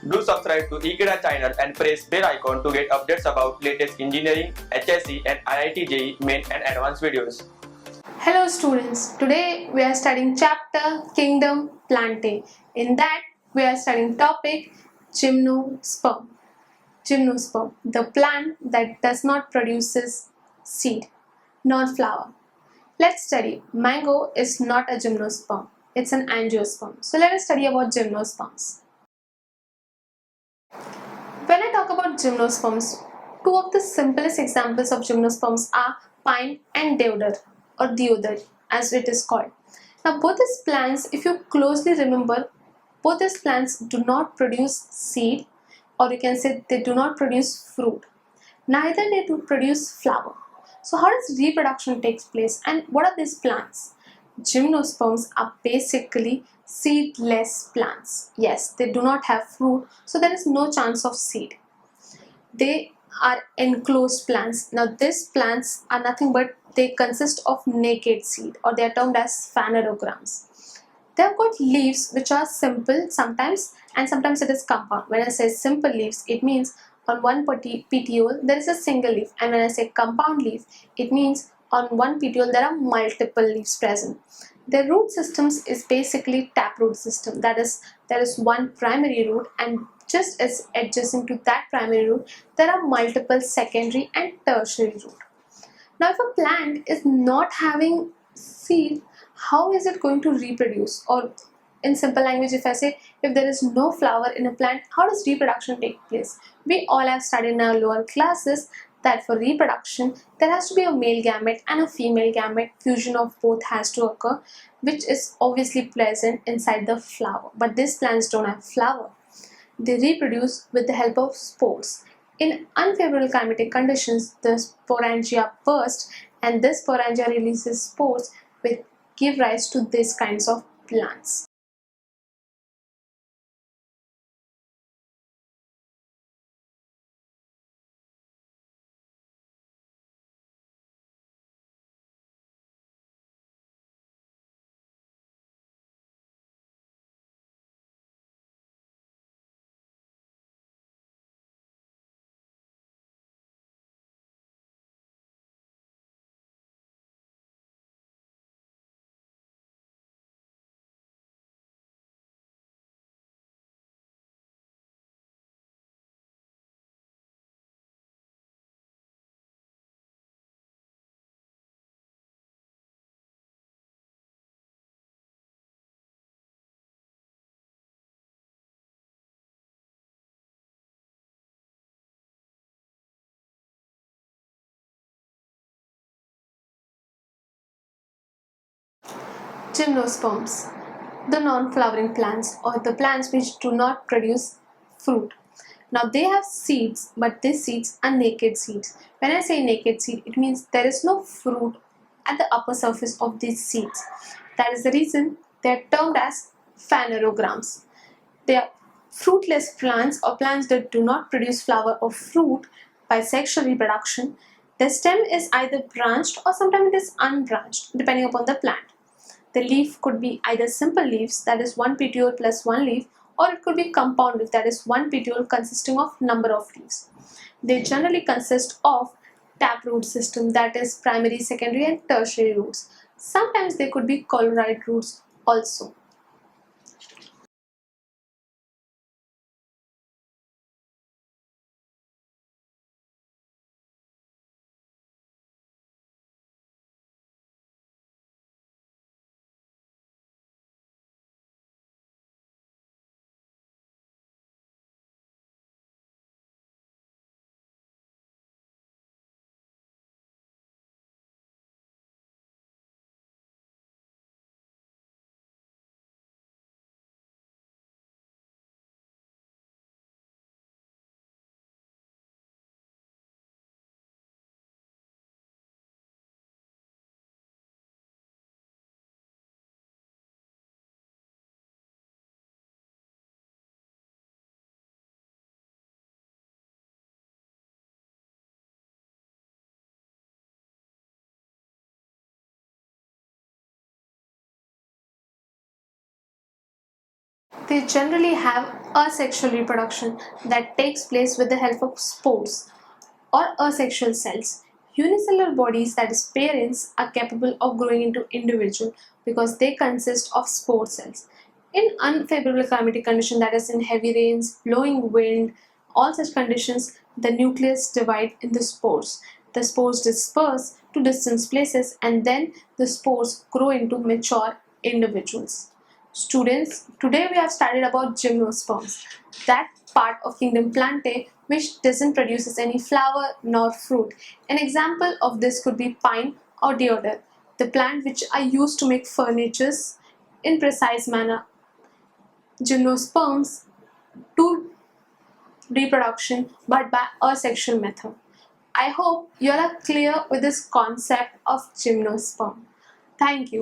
Do subscribe to Ekeeda channel and press bell icon to get updates about latest engineering, HSC and IIT JEE main and advanced videos. Hello students, today we are studying chapter Kingdom Plantae. In that we are studying topic Gymnosperm. Gymnosperm, the plant that does not produces seed nor flower. Let's study. Mango is not a gymnosperm, it's an angiosperm. So let us study about gymnosperms. When I talk about gymnosperms, two of the simplest examples of gymnosperms are pine and deodar or deodar as it is called. Now both these plants, if you closely remember, both these plants do not produce seed, or you can say they do not produce fruit. Neither they do produce flower. So how does reproduction takes place and what are these plants? Gymnosperms are basically seedless plants. Yes, they do not have fruit, so there is no chance of seed. They are enclosed plants. Now these plants are nothing but they consist of naked seed, or they are termed as phanerogams. They have got leaves which are simple sometimes, and sometimes it is compound. When I say simple leaves, it means on one petiole there is a single leaf, and when I say compound leaf, it means on one petiole there are multiple leaves present. Their root systems is basically taproot system. That is, there is one primary root, and just as adjacent to that primary root there are multiple secondary and tertiary root. Now if a plant is not having seed, how is it going to reproduce? Or in simple language, if I say, if there is no flower in a plant, how does reproduction take place? We all have studied in our lower classes that for reproduction there has to be a male gamete and a female gamete. Fusion of both has to occur, which is obviously present inside the flower. But these plants don't have flower. They reproduce with the help of spores. In unfavorable climatic conditions, the sporangia burst, and this sporangia releases spores which give rise to these kinds of plants. Gymnosperms, the non-flowering plants, or the plants which do not produce fruit. Now they have seeds, but these seeds are naked seeds. When I say naked seed, it means there is no fruit at the upper surface of these seeds. That is the reason they are termed as phanerogams. They are fruitless plants, or plants that do not produce flower or fruit by sexual reproduction. The stem is either branched or sometimes it is unbranched depending upon the plant. The leaf could be either simple leaves, that is one petiole plus one leaf, or it could be compound leaf, that is one petiole consisting of number of leaves. They generally consist of taproot system, that is primary, secondary and tertiary roots. Sometimes they could be chloride roots also. They generally have asexual reproduction that takes place with the help of spores or asexual cells. Unicellular bodies, that is parents, are capable of growing into individual because they consist of spore cells. In unfavorable climatic condition, that is in heavy rains, blowing wind, all such conditions, the nucleus divide in the spores. The spores disperse to distant places and then the spores grow into mature individuals. Students, today we have studied about gymnosperms, that part of kingdom Plantae which doesn't produce any flower nor fruit. An example of this could be pine or deodar, the plant which are used to make furniture in precise manner. Gymnosperms do reproduction but by asexual method. I hope you are clear with this concept of gymnosperm. Thank you.